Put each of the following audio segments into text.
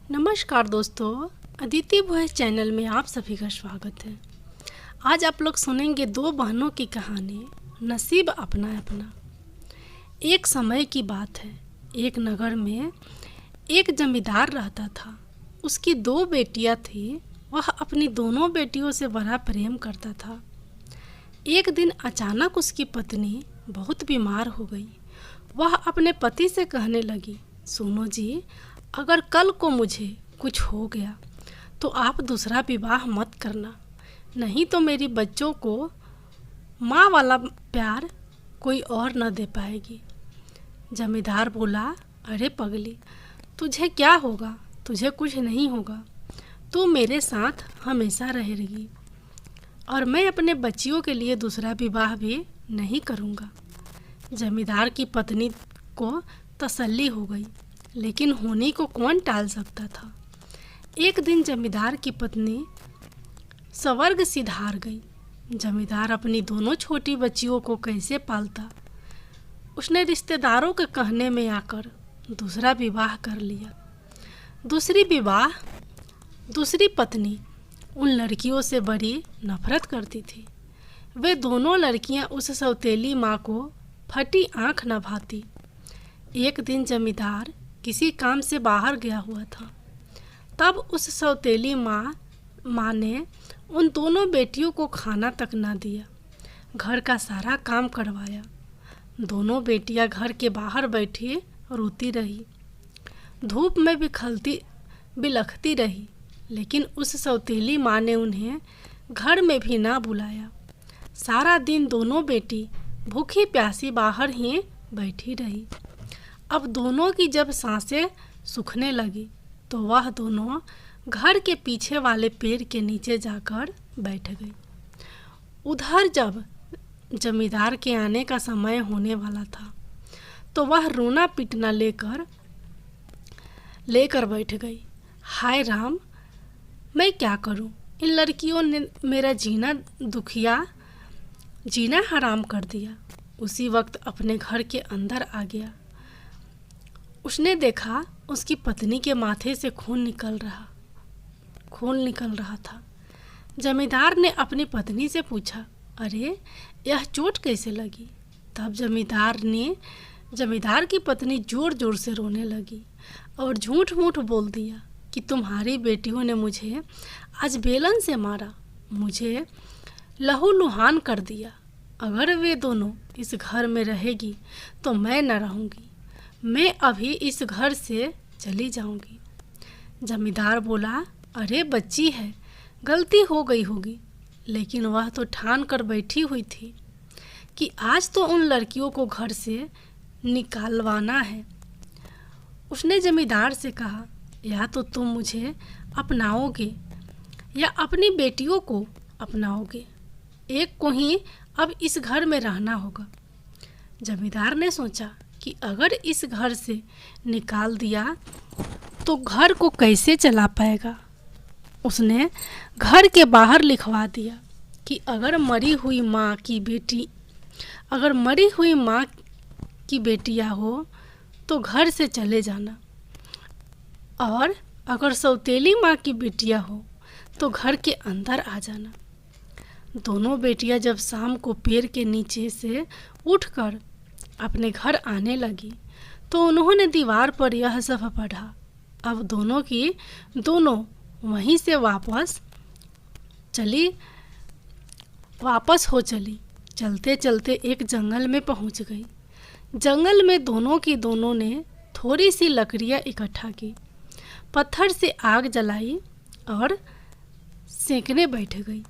नमस्कार दोस्तों, Aditi voice channel में आप सभी का स्वागत है। आज आप लोग सुनेंगे दो बहनों की कहानी, नसीब अपना अपना। एक समय की बात है, एक नगर में एक जमींदार रहता था। उसकी दो बेटियां थी। वह अपनी दोनों बेटियों से बड़ा प्रेम करता था। एक दिन अचानक उसकी पत्नी बहुत बीमार हो गई। वह अपने पति से कहने लगी, सुनो जी, अगर कल को मुझे कुछ हो गया तो आप दूसरा विवाह मत करना, नहीं तो मेरी बच्चों को माँ वाला प्यार कोई और न दे पाएगी। जमींदार बोला, अरे पगली, तुझे क्या होगा? तुझे कुछ नहीं होगा। तू मेरे साथ हमेशा रहेगी और मैं अपने बच्चियों के लिए दूसरा विवाह भी नहीं करूँगा। जमींदार की पत्नी को तसल्ली हो गई, लेकिन होनी को कौन टाल सकता था। एक दिन जमींदार की पत्नी स्वर्ग सिधार गई। जमींदार अपनी दोनों छोटी बच्चियों को कैसे पालता। उसने रिश्तेदारों के कहने में आकर दूसरा विवाह कर लिया। दूसरी पत्नी उन लड़कियों से बड़ी नफरत करती थी। वे दोनों लड़कियां उस सौतेली माँ को फटी आंख न भाती। एक दिन जमींदार किसी काम से बाहर गया हुआ था। तब उस सौतेली माँ ने उन दोनों बेटियों को खाना तक न दिया, घर का सारा काम करवाया। दोनों बेटियां घर के बाहर बैठी रोती रही, धूप में बिलखती रही, लेकिन उस सौतेली माँ ने उन्हें घर में भी ना बुलाया। सारा दिन दोनों बेटी भूखी प्यासी बाहर ही बैठी रही। अब दोनों की जब सांसें सूखने लगी तो वह दोनों घर के पीछे वाले पेड़ के नीचे जाकर बैठ गई। उधर जब जमींदार के आने का समय होने वाला था तो वह रोना पीटना लेकर बैठ गई। हाय राम, मैं क्या करूं? इन लड़कियों ने मेरा जीना हराम कर दिया। उसी वक्त अपने घर के अंदर आ गया। उसने देखा उसकी पत्नी के माथे से खून निकल रहा था। जमींदार ने अपनी पत्नी से पूछा, अरे यह चोट कैसे लगी? तब जमींदार की पत्नी जोर जोर से रोने लगी और झूठ मूठ बोल दिया कि तुम्हारी बेटियों ने मुझे आज बेलन से मारा, मुझे लहूलुहान कर दिया। अगर वे दोनों इस घर में रहेगी तो मैं न रहूँगी, मैं अभी इस घर से चली जाऊंगी। जमींदार बोला, अरे बच्ची है, गलती हो गई होगी, लेकिन वह तो ठान कर बैठी हुई थी कि आज तो उन लड़कियों को घर से निकालवाना है। उसने जमींदार से कहा, या तो तुम मुझे अपनाओगे या अपनी बेटियों को अपनाओगे, एक को ही अब इस घर में रहना होगा। जमींदार ने सोचा कि अगर इस घर से निकाल दिया तो घर को कैसे चला पाएगा। उसने घर के बाहर लिखवा दिया कि अगर मरी हुई माँ की बेटियाँ हो तो घर से चले जाना, और अगर सौतेली माँ की बेटियाँ हो तो घर के अंदर आ जाना। दोनों बेटियाँ जब शाम को पेड़ के नीचे से उठकर अपने घर आने लगी तो उन्होंने दीवार पर यह सब पढ़ा। अब दोनों वहीं से वापस हो चली। चलते चलते एक जंगल में पहुंच गई। जंगल में दोनों ने थोड़ी सी लकड़ियां इकट्ठा की, पत्थर से आग जलाई और सेंकने बैठ गई।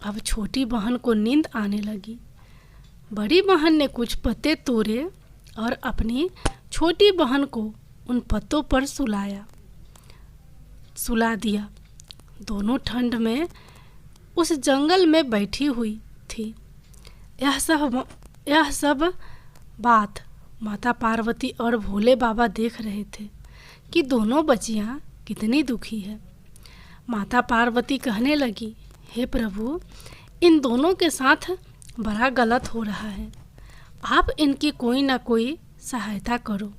अब छोटी बहन को नींद आने लगी। बड़ी बहन ने कुछ पत्ते तोड़े और अपनी छोटी बहन को उन पत्तों पर सुला दिया। दोनों ठंड में उस जंगल में बैठी हुई थी। यह सब बात माता पार्वती और भोले बाबा देख रहे थे कि दोनों बच्चियां कितनी दुखी है। माता पार्वती कहने लगी, हे प्रभु, इन दोनों के साथ बड़ा गलत हो रहा है, आप इनकी कोई ना कोई सहायता करो।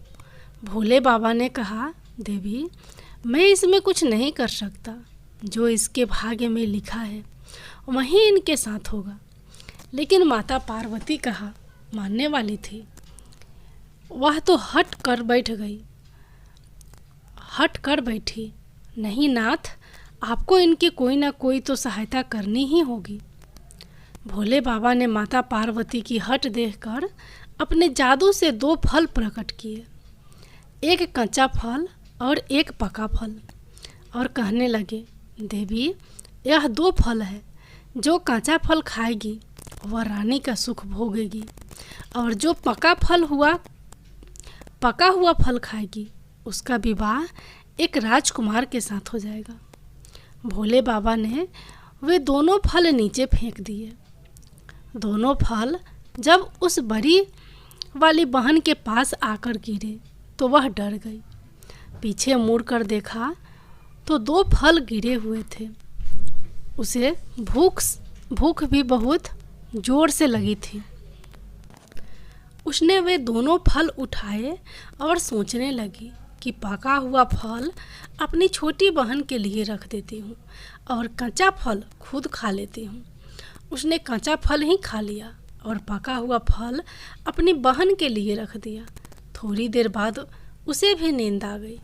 भोले बाबा ने कहा, देवी, मैं इसमें कुछ नहीं कर सकता। जो इसके भाग्य में लिखा है वही इनके साथ होगा। लेकिन माता पार्वती कहा मानने वाली थी। वह तो हट कर बैठी। नहीं नाथ, आपको इनकी कोई ना कोई तो सहायता करनी ही होगी। भोले बाबा ने माता पार्वती की हट देखकर अपने जादू से 2 फल प्रकट किए, एक कच्चा फल और एक पका फल, और कहने लगे देवी, यह 2 फल है। जो कच्चा फल खाएगी वह रानी का सुख भोगेगी, और जो पका हुआ फल खाएगी उसका विवाह एक राजकुमार के साथ हो जाएगा। भोले बाबा ने वे दोनों फल नीचे फेंक दिए। दोनों फल जब उस बड़ी वाली बहन के पास आकर गिरे तो वह डर गई। पीछे मुड़कर देखा तो 2 फल गिरे हुए थे। उसे भूख भी बहुत जोर से लगी थी। उसने वे दोनों फल उठाए और सोचने लगी कि पका हुआ फल अपनी छोटी बहन के लिए रख देती हूँ और कच्चा फल खुद खा लेती हूँ। उसने कच्चा फल ही खा लिया और पका हुआ फल अपनी बहन के लिए रख दिया। थोड़ी देर बाद उसे भी नींद आ गई।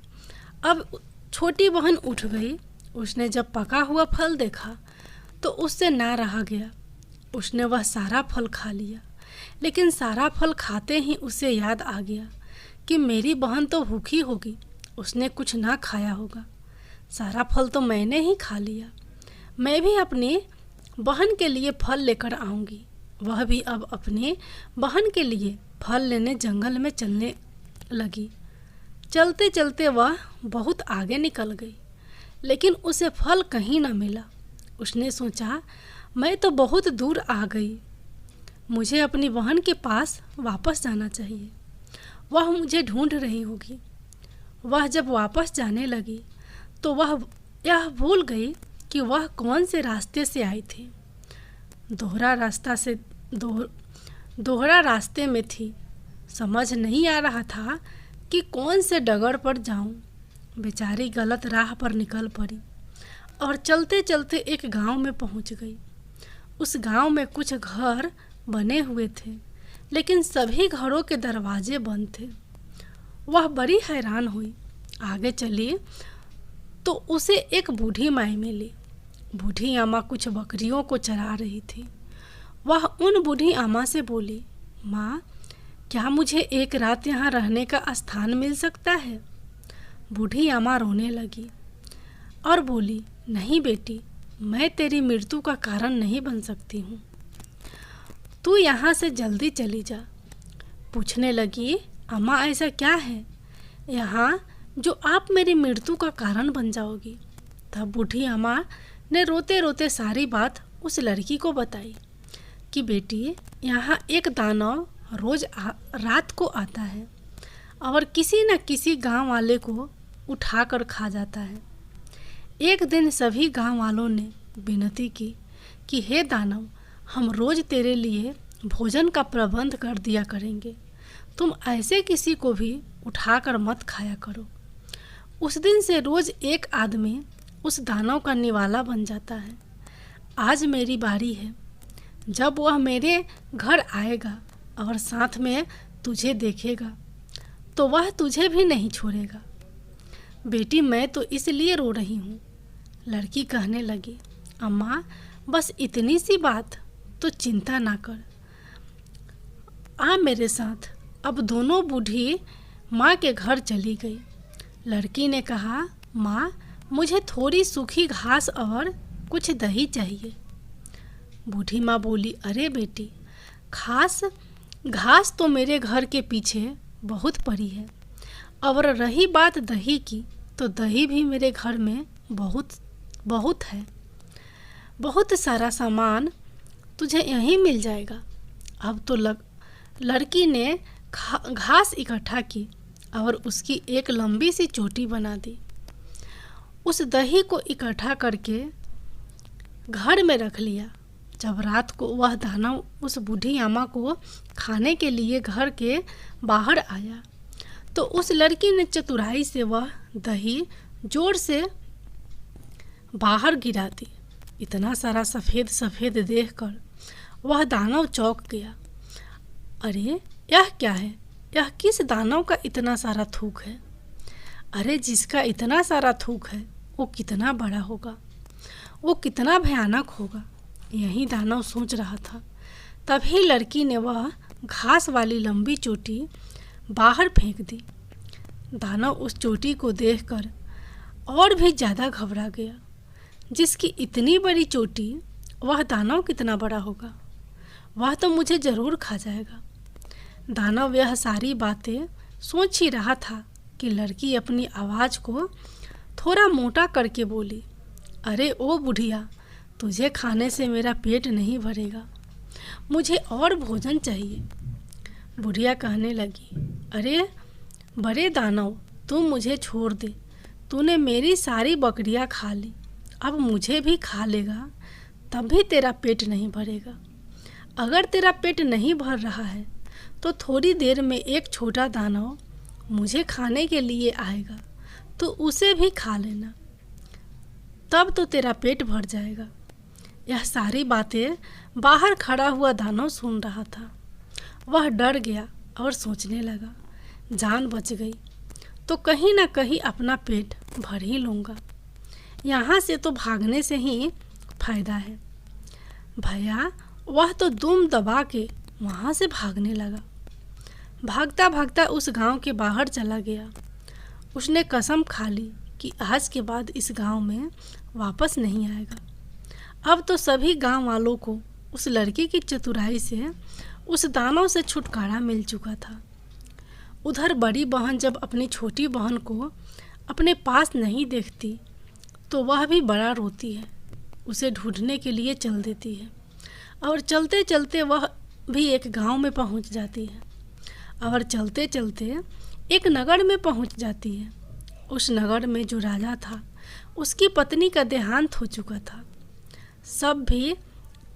अब छोटी बहन उठ गई। उसने जब पका हुआ फल देखा तो उससे ना रहा गया। उसने वह सारा फल खा लिया, लेकिन सारा फल खाते ही उसे याद आ गया कि मेरी बहन तो भूखी होगी, उसने कुछ ना खाया होगा। सारा फल तो मैंने ही खा लिया। मैं भी अपनी बहन के लिए फल लेकर आऊँगी। वह भी अब अपने बहन के लिए फल लेने जंगल में चलने लगी। चलते चलते वह बहुत आगे निकल गई, लेकिन उसे फल कहीं ना मिला। उसने सोचा मैं तो बहुत दूर आ गई, मुझे अपनी बहन के पास वापस जाना चाहिए। वह मुझे ढूंढ रही होगी। वह जब वापस जाने लगी तो वह यह भूल गई कि वह कौन से रास्ते से आई थी। दोहरा रास्ते में थी। समझ नहीं आ रहा था कि कौन से डगर पर जाऊं। बेचारी गलत राह पर निकल पड़ी और चलते चलते एक गांव में पहुंच गई। उस गांव में कुछ घर बने हुए थे, लेकिन सभी घरों के दरवाजे बंद थे। वह बड़ी हैरान हुई। आगे चली तो उसे एक बूढ़ी माई मिली। बूढ़ी आमा कुछ बकरियों को चरा रही थी। वह उन बूढ़ी आमा से बोली, माँ, क्या मुझे एक रात यहाँ रहने का स्थान मिल सकता है? बूढ़ी आमा रोने लगी और बोली, नहीं बेटी, मैं तेरी मृत्यु का कारण नहीं बन सकती हूँ। तू यहाँ से जल्दी चली जा। पूछने लगी, अम्मा ऐसा क्या है यहाँ जो आप मेरी मृत्यु का कारण बन जाओगी? तब बूढ़ी अम्मा ने रोते रोते सारी बात उस लड़की को बताई कि बेटी, यहाँ एक दानव रोज रात को आता है और किसी न किसी गांव वाले को उठाकर खा जाता है। एक दिन सभी गांव वालों ने विनती की कि हे दानव, हम रोज तेरे लिए भोजन का प्रबंध कर दिया करेंगे, तुम ऐसे किसी को भी उठाकर मत खाया करो। उस दिन से रोज एक आदमी उस दानव का निवाला बन जाता है। आज मेरी बारी है। जब वह मेरे घर आएगा और साथ में तुझे देखेगा तो वह तुझे भी नहीं छोड़ेगा। बेटी, मैं तो इसलिए रो रही हूँ। लड़की कहने लगी, अम्मा, बस इतनी सी बात, तो चिंता ना कर, आ मेरे साथ। अब दोनों बूढ़ी माँ के घर चली गई। लड़की ने कहा, माँ, मुझे थोड़ी सूखी घास और कुछ दही चाहिए। बूढ़ी माँ बोली, अरे बेटी, घास तो मेरे घर के पीछे बहुत पड़ी है, और रही बात दही की, तो दही भी मेरे घर में बहुत है। बहुत सारा सामान तुझे यहीं मिल जाएगा। अब तो लड़की ने घास इकट्ठा की और उसकी एक लंबी सी चोटी बना दी। उस दही को इकट्ठा करके घर में रख लिया। जब रात को वह दानव उस बूढ़ी अम्मा को खाने के लिए घर के बाहर आया तो उस लड़की ने चतुराई से वह दही जोर से बाहर गिरा दी। इतना सारा सफ़ेद सफ़ेद देखकर वह दानव चौंक गया। अरे यह क्या है? यह किस दानव का इतना सारा थूक है? अरे जिसका इतना सारा थूक है वो कितना बड़ा होगा, वो कितना भयानक होगा, यही दानव सोच रहा था। तभी लड़की ने वह घास वाली लंबी चोटी बाहर फेंक दी। दानव उस चोटी को देखकर और भी ज़्यादा घबरा गया। जिसकी इतनी बड़ी चोटी, वह दानव कितना बड़ा होगा, वह तो मुझे ज़रूर खा जाएगा। दानव यह सारी बातें सोच ही रहा था कि लड़की अपनी आवाज़ को थोड़ा मोटा करके बोली, अरे ओ बुढ़िया, तुझे खाने से मेरा पेट नहीं भरेगा, मुझे और भोजन चाहिए। बुढ़िया कहने लगी, अरे बड़े दानव, तू मुझे छोड़ दे, तूने मेरी सारी बकरियां खा ली, अब मुझे भी खा लेगा तब भी तेरा पेट नहीं भरेगा। अगर तेरा पेट नहीं भर रहा है तो थोड़ी देर में एक छोटा दानव मुझे खाने के लिए आएगा, तो उसे भी खा लेना, तब तो तेरा पेट भर जाएगा। यह सारी बातें बाहर खड़ा हुआ दानव सुन रहा था। वह डर गया और सोचने लगा, जान बच गई तो कहीं ना कहीं अपना पेट भर ही लूँगा, यहाँ से तो भागने से ही फायदा है। भैया वह तो दुम दबा के वहाँ से भागने लगा। भागता भागता उस गांव के बाहर चला गया। उसने कसम खा ली कि आज के बाद इस गांव में वापस नहीं आएगा। अब तो सभी गांव वालों को उस लड़की की चतुराई से उस दानव से छुटकारा मिल चुका था। उधर बड़ी बहन जब अपनी छोटी बहन को अपने पास नहीं देखती तो वह भी बड़ा रोती है, उसे ढूंढने के लिए चल देती है और चलते चलते वह भी एक गांव में पहुंच जाती है और चलते चलते एक नगर में पहुंच जाती है। उस नगर में जो राजा था उसकी पत्नी का देहांत हो चुका था। सब भी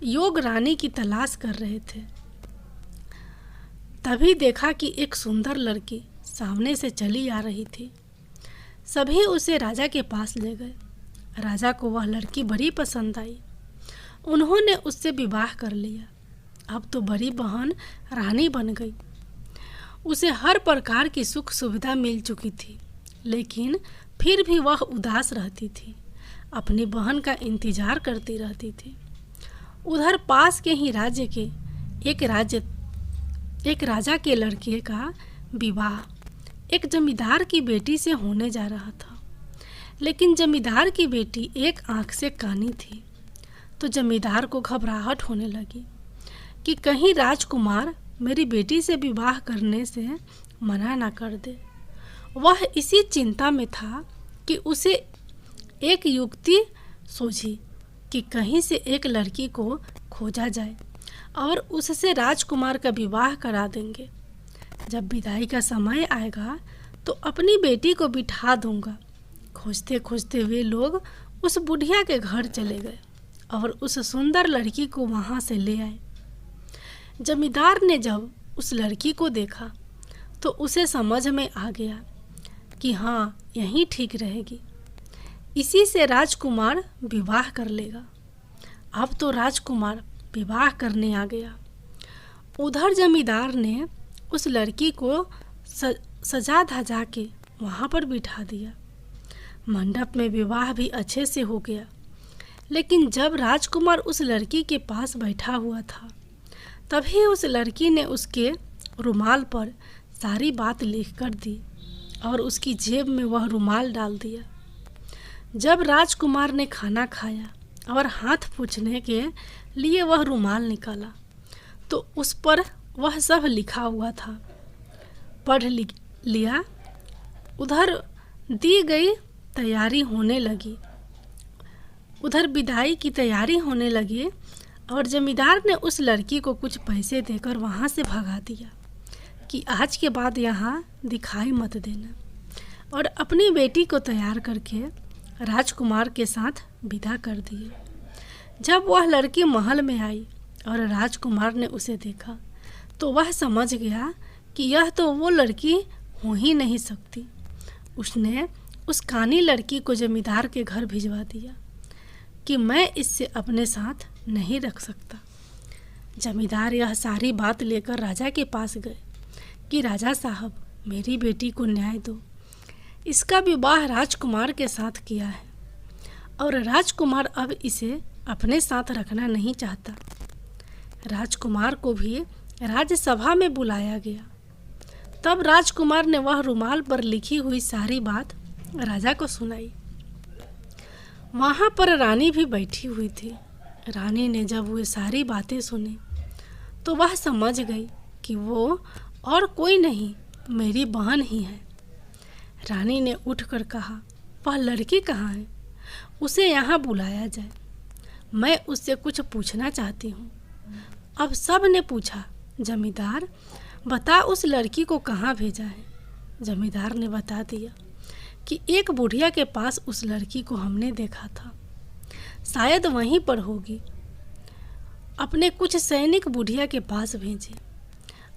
योग रानी की तलाश कर रहे थे। तभी देखा कि एक सुंदर लड़की सामने से चली आ रही थी। सभी उसे राजा के पास ले गए। राजा को वह लड़की बड़ी पसंद आई। उन्होंने उससे विवाह कर लिया। अब तो बड़ी बहन रानी बन गई। उसे हर प्रकार की सुख सुविधा मिल चुकी थी, लेकिन फिर भी वह उदास रहती थी, अपनी बहन का इंतजार करती रहती थी। उधर पास के ही राज्य के एक राजा के लड़के का विवाह एक जमींदार की बेटी से होने जा रहा था। लेकिन जमींदार की बेटी एक आंख से कानी थी, तो जमींदार को घबराहट होने लगी कि कहीं राजकुमार मेरी बेटी से विवाह करने से मना ना कर दे। वह इसी चिंता में था कि उसे एक युक्ति सूझी कि कहीं से एक लड़की को खोजा जाए और उससे राजकुमार का विवाह करा देंगे। जब विदाई का समय आएगा तो अपनी बेटी को बिठा दूंगा। खोजते खोजते वे लोग उस बुढ़िया के घर चले गए और उस सुंदर लड़की को वहाँ से ले आए। जमींदार ने जब उस लड़की को देखा तो उसे समझ में आ गया कि हाँ, यही ठीक रहेगी, इसी से राजकुमार विवाह कर लेगा। अब तो राजकुमार विवाह करने आ गया। उधर जमींदार ने उस लड़की को सजा धजा के वहाँ पर बिठा दिया। मंडप में विवाह भी अच्छे से हो गया। लेकिन जब राजकुमार उस लड़की के पास बैठा हुआ था, तभी उस लड़की ने उसके रुमाल पर सारी बात लिख कर दी और उसकी जेब में वह रुमाल डाल दिया। जब राजकुमार ने खाना खाया और हाथ पोंछने के लिए वह रुमाल निकाला तो उस पर वह सब लिखा हुआ था। पढ़ लिया। उधर दी गई तैयारी होने लगी। उधर विदाई की तैयारी होने लगी और जमींदार ने उस लड़की को कुछ पैसे देकर वहाँ से भगा दिया कि आज के बाद यहाँ दिखाई मत देना, और अपनी बेटी को तैयार करके राजकुमार के साथ विदा कर दिए। जब वह लड़की महल में आई और राजकुमार ने उसे देखा तो वह समझ गया कि यह तो वो लड़की हो ही नहीं सकती। उसने उस कानी लड़की को जमींदार के घर भिजवा दिया कि मैं इससे अपने साथ नहीं रख सकता। जमींदार यह सारी बात लेकर राजा के पास गए कि राजा साहब, मेरी बेटी को न्याय दो। इसका विवाह राजकुमार के साथ किया है और राजकुमार अब इसे अपने साथ रखना नहीं चाहता। राजकुमार को भी राज्यसभा में बुलाया गया। तब राजकुमार ने वह रुमाल पर लिखी हुई सारी बात राजा को सुनाई। वहाँ पर रानी भी बैठी हुई थी। रानी ने जब वो सारी बातें सुनी तो वह समझ गई कि वो और कोई नहीं, मेरी बहन ही है। रानी ने उठकर कहा, वह लड़की कहाँ है? उसे यहाँ बुलाया जाए, मैं उससे कुछ पूछना चाहती हूँ। अब सब ने पूछा, जमींदार बता उस लड़की को कहाँ भेजा है। जमींदार ने बता दिया कि एक बुढ़िया के पास उस लड़की को हमने देखा था, शायद वहीं पर होगी। अपने कुछ सैनिक बुढ़िया के पास भेजे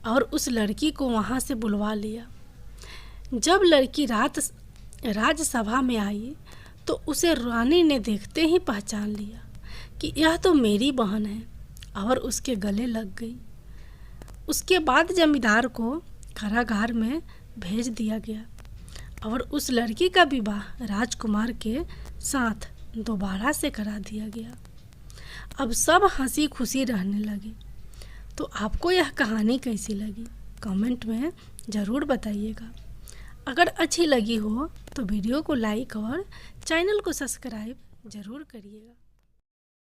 और उस लड़की को वहाँ से बुलवा लिया। जब लड़की राज्यसभा में आई तो उसे रानी ने देखते ही पहचान लिया कि यह तो मेरी बहन है और उसके गले लग गई। उसके बाद जमींदार को कारागार में भेज दिया गया और उस लड़की का विवाह राजकुमार के साथ दोबारा से करा दिया गया। अब सब हंसी खुशी रहने लगे। तो आपको यह कहानी कैसी लगी कमेंट में ज़रूर बताइएगा। अगर अच्छी लगी हो तो वीडियो को लाइक और चैनल को सब्सक्राइब ज़रूर करिएगा।